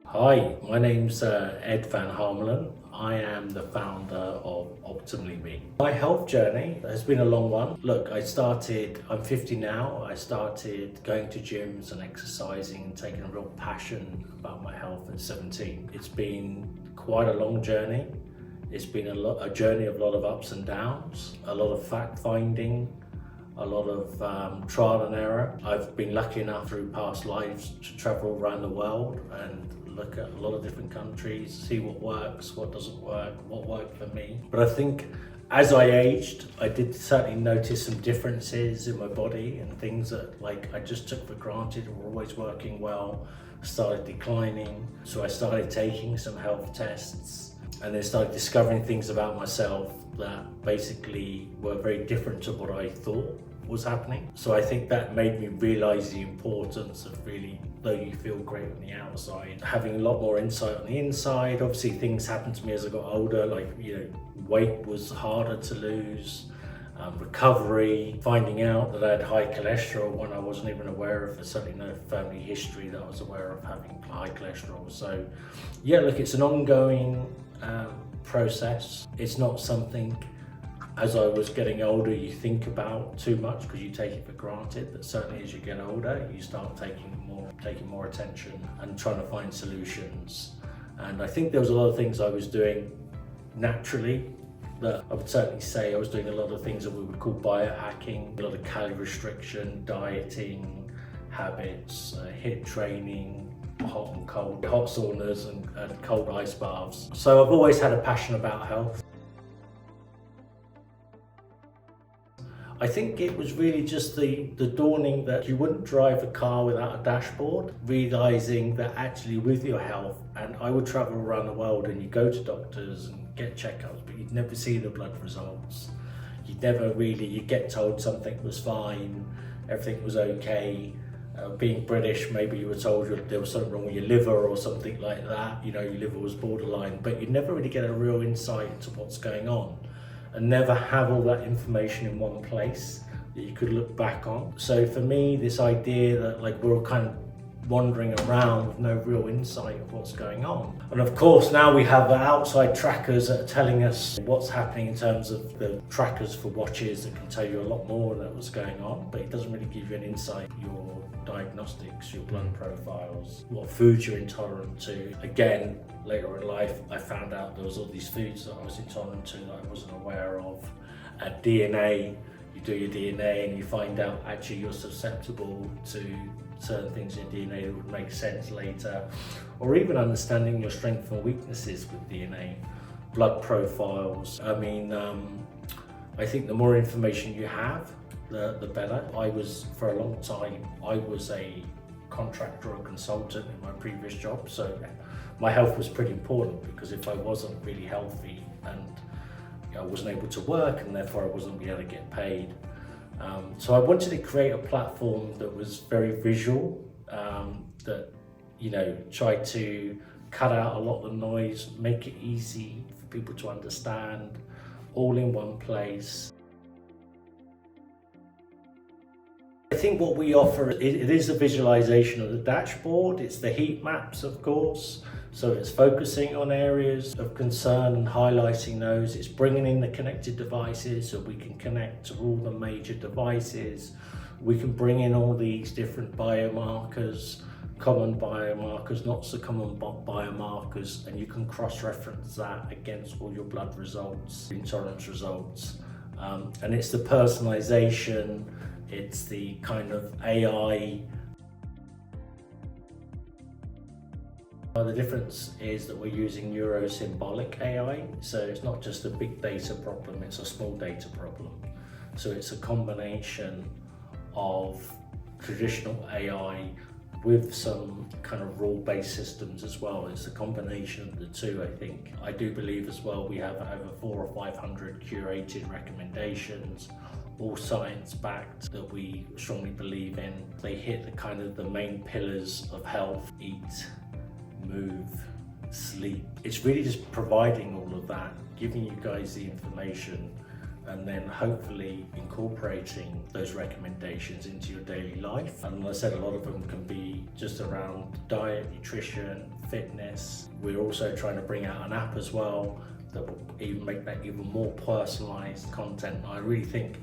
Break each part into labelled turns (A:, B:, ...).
A: Hi, my name's Ed Van Harmelen. I am the founder of OptimallyMe. My health journey has been a long one. Look, I'm 50 now. I started going to gyms and exercising and taking a real passion about my health at 17. It's been quite a long journey. It's been a journey of a lot of ups and downs, a lot of fact finding, a lot of trial and error. I've been lucky enough through past lives to travel around the world and look at a lot of different countries, see what works, what doesn't work, what worked for me. But I think as I aged, I did certainly notice some differences in my body and things that I just took for granted were always working well, started declining. So I started taking some health tests and then started discovering things about myself that basically were very different to what I thought was happening. So I think that made me realize the importance of really, though you feel great on the outside, having a lot more insight on the inside. Obviously things happened to me as I got older, weight was harder to lose, recovery, finding out that I had high cholesterol when I wasn't even aware of. There's certainly no family history that I was aware of having high cholesterol. So yeah, look, it's an ongoing process. It's not something, as I was getting older, you think about too much because you take it for granted. But certainly as you get older, you start taking more attention and trying to find solutions. And I think there was a lot of things I was doing naturally that I would certainly say I was doing a lot of things that we would call biohacking, a lot of calorie restriction, dieting habits, HIIT training, hot and cold, hot saunas and cold ice baths. So I've always had a passion about health. I think it was really just the dawning that you wouldn't drive a car without a dashboard, realizing that actually with your health, and I would travel around the world and you go to doctors and get checkups, but you'd never see the blood results. You'd get told something was fine, everything was okay. Being British, maybe you were told there was something wrong with your liver or something like that, your liver was borderline, but you'd never really get a real insight into what's going on and never have all that information in one place that you could look back on. So for me, this idea that we're all kind of wandering around with no real insight of what's going on. And of course, now we have the outside trackers that are telling us what's happening in terms of the trackers for watches that can tell you a lot more than what's going on, but it doesn't really give you an insight. Your diagnostics, your blood profiles, what foods you're intolerant to. Again, later in life, I found out there was all these foods that I was intolerant to that I wasn't aware of. DNA, you do your DNA and you find out actually you're susceptible to certain things in DNA that would make sense later, or even understanding your strengths and weaknesses with DNA, blood profiles. I think the more information you have, the better. For a long time, I was a contractor or consultant in my previous job, so my health was pretty important because if I wasn't really healthy and I wasn't able to work and therefore I wasn't able to get paid. So I wanted to create a platform that was very visual, that tried to cut out a lot of the noise, make it easy for people to understand, all in one place. I think what we offer, it is a visualization of the dashboard. It's the heat maps, of course. So it's focusing on areas of concern and highlighting those. It's bringing in the connected devices so we can connect to all the major devices. We can bring in all these different biomarkers, common biomarkers, not so common biomarkers, and you can cross-reference that against all your blood results, intolerance results. And it's the personalization, it's the kind of AI. The difference is that we're using neurosymbolic AI, so it's not just a big data problem, it's a small data problem. So it's a combination of traditional AI with some kind of rule-based systems as well. It's a combination of the two, I think. I do believe as well we have over 400 or 500 curated recommendations, all science-backed, that we strongly believe in. They hit the main pillars of health: eat, move, sleep. It's really just providing all of that, giving you guys the information, and then hopefully incorporating those recommendations into your daily life. And as I said, a lot of them can be just around diet, nutrition, fitness. We're also trying to bring out an app as well that will even make that even more personalised content. I really think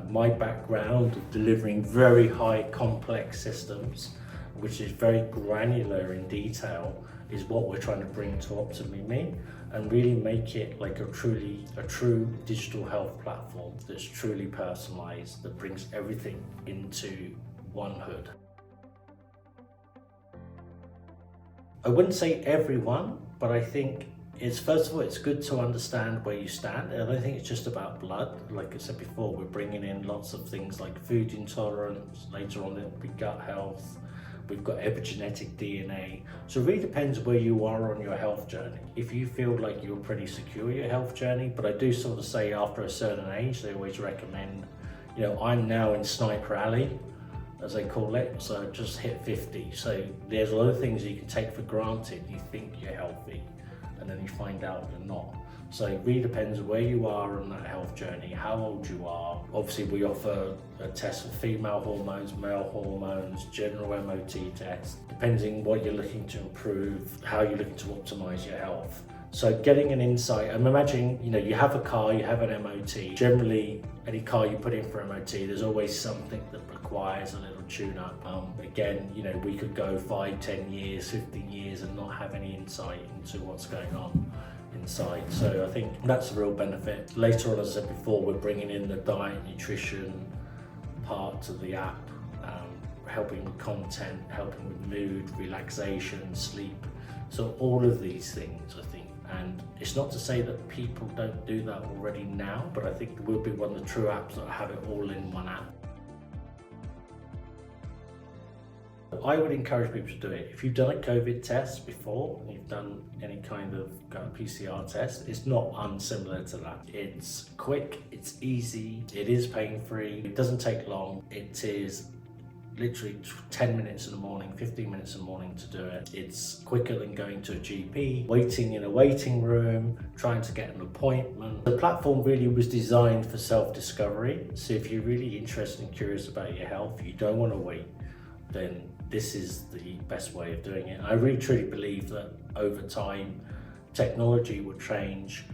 A: my background of delivering very high complex systems, which is very granular in detail, is what we're trying to bring to OptimallyMe and really make it like a true digital health platform that's truly personalised, that brings everything into one hood. I wouldn't say everyone, but I think it's, first of all, it's good to understand where you stand. And I don't think it's just about blood. Like I said before, we're bringing in lots of things like food intolerance, later on it'll be gut health, we've got epigenetic DNA. So it really depends where you are on your health journey. If you feel like you're pretty secure in your health journey, but I do sort of say after a certain age, they always recommend, you know, I'm now in Sniper Alley, as they call it, so just hit 50. So there's a lot of things you can take for granted. You think you're healthy, and then you find out you're not. So it really depends where you are on that health journey, how old you are. Obviously we offer a test for female hormones, male hormones, general MOT test, depending what you're looking to improve, how you're looking to optimize your health. So getting an insight, I'm imagining, you know, you have a car, you have an MOT. Generally, any car you put in for MOT, there's always something that requires a little tune-up. Again, you know, we could go 5, 10 years, 15 years and not have any insight into what's going on inside. So I think that's a real benefit. Later on, as I said before, we're bringing in the diet, nutrition part of the app, helping with content, helping with mood, relaxation, sleep. So all of these things, I think. And it's not to say that people don't do that already now, but I think we'll be one of the true apps that have it all in one app. I would encourage people to do it. If you've done a COVID test before, and you've done any kind of PCR test, it's not unsimilar to that. It's quick, it's easy, it is pain-free, it doesn't take long, it is literally 10 minutes in the morning, 15 minutes in the morning to do it. It's quicker than going to a GP, waiting in a waiting room, trying to get an appointment. The platform really was designed for self-discovery. So if you're really interested and curious about your health, you don't want to wait, then this is the best way of doing it. I really truly believe that over time, technology will change.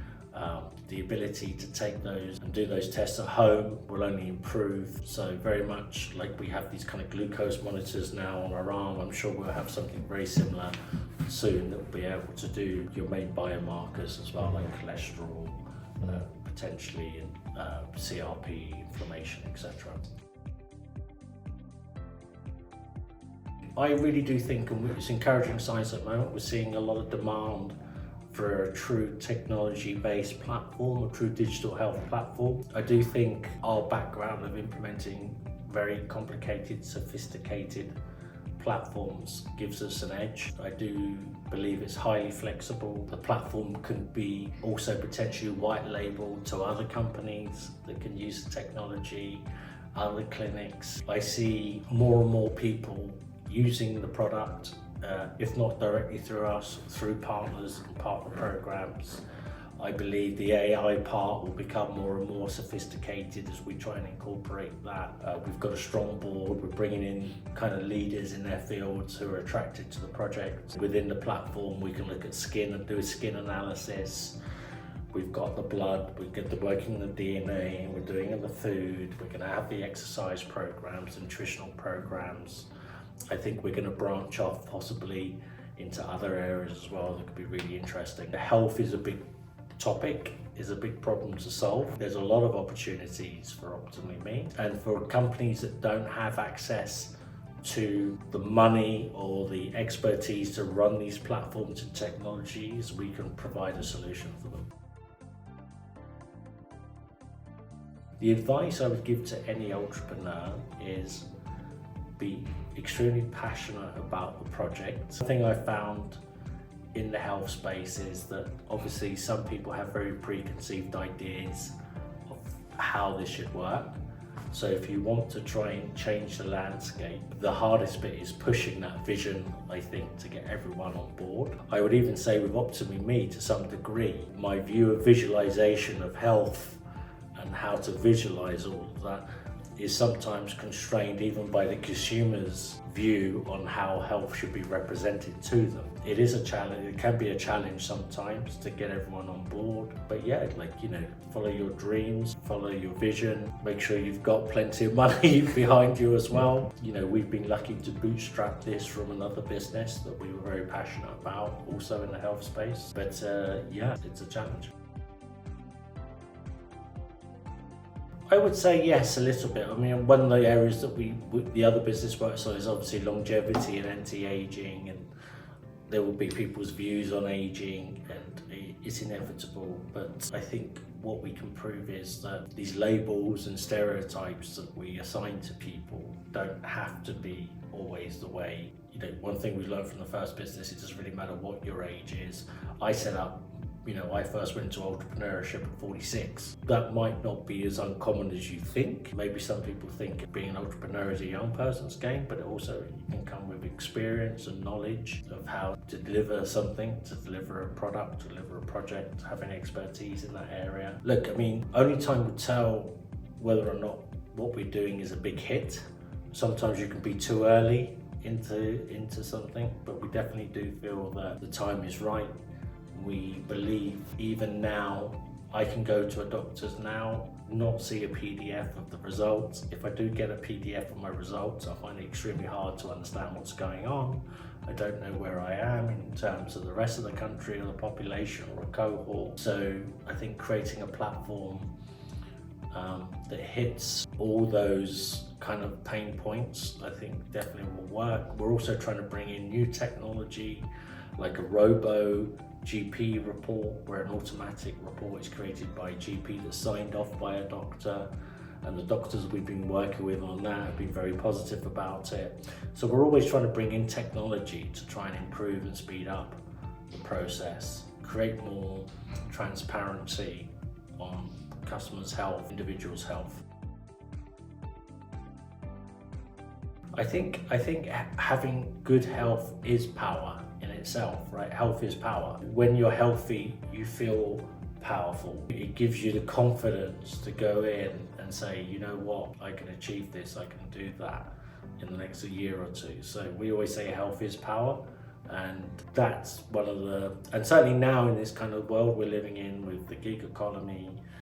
A: The ability to take those and do those tests at home will only improve. So very much like we have these kind of glucose monitors now on our arm, I'm sure we'll have something very similar soon that will be able to do your main biomarkers as well, like cholesterol, potentially CRP, inflammation, etc. I really do think, and it's encouraging signs at the moment, we're seeing a lot of demand for a true technology-based platform, a true digital health platform. I do think our background of implementing very complicated, sophisticated platforms gives us an edge. I do believe it's highly flexible. The platform can be also potentially white labeled to other companies that can use the technology, other clinics. I see more and more people using the product, if not directly through us, through partners and partner programs. I believe the AI part will become more and more sophisticated as we try and incorporate that. We've got a strong board. We're bringing in kind of leaders in their fields who are attracted to the project. Within the platform, we can look at skin and do a skin analysis. We've got the blood, we get the working the DNA, we're doing the food, we're going to have the exercise programs, nutritional programs. I think we're going to branch off possibly into other areas as well that could be really interesting. Health is a big topic, is a big problem to solve. There's a lot of opportunities for OptimallyMe, and for companies that don't have access to the money or the expertise to run these platforms and technologies, we can provide a solution for them. The advice I would give to any entrepreneur is be extremely passionate about the project. Something I found in the health space is that obviously some people have very preconceived ideas of how this should work. So if you want to try and change the landscape, the hardest bit is pushing that vision, I think, to get everyone on board. I would even say with OptimallyMe, to some degree, my view of visualization of health and how to visualize all of that is sometimes constrained even by the consumer's view on how health should be represented to them. It is a challenge, it can be a challenge sometimes to get everyone on board. But yeah, follow your dreams, follow your vision, make sure you've got plenty of money behind you as well. We've been lucky to bootstrap this from another business that we were very passionate about, also in the health space. But yeah, it's a challenge. I would say yes, a little bit. I mean, one of the areas that the other business works on is obviously longevity and anti-aging, and there will be people's views on aging, and it's inevitable. But I think what we can prove is that these labels and stereotypes that we assign to people don't have to be always the way. One thing we learned from the first business, it doesn't really matter what your age is. I first went into entrepreneurship at 46. That might not be as uncommon as you think. Maybe some people think being an entrepreneur is a young person's game, but it also can come with experience and knowledge of how to deliver something, to deliver a product, to deliver a project, having expertise in that area. Look, only time will tell whether or not what we're doing is a big hit. Sometimes you can be too early into something, but we definitely do feel that the time is right. We believe even now, I can go to a doctor's now, not see a PDF of the results. If I do get a PDF of my results, I find it extremely hard to understand what's going on. I don't know where I am in terms of the rest of the country or the population or a cohort. So I think creating a platform that hits all those kind of pain points, I think definitely will work. We're also trying to bring in new technology like a robo GP report, where an automatic report is created by a GP that's signed off by a doctor, and the doctors we've been working with on that have been very positive about it. So we're always trying to bring in technology to try and improve and speed up the process, create more transparency on customers' health, individuals' health. I think having good health is power in itself, right? Health is power. When you're healthy, you feel powerful. It gives you the confidence to go in and say, you know what, I can achieve this, I can do that in the next year or two. So we always say health is power, and that's one of and certainly now in this kind of world we're living in with the gig economy,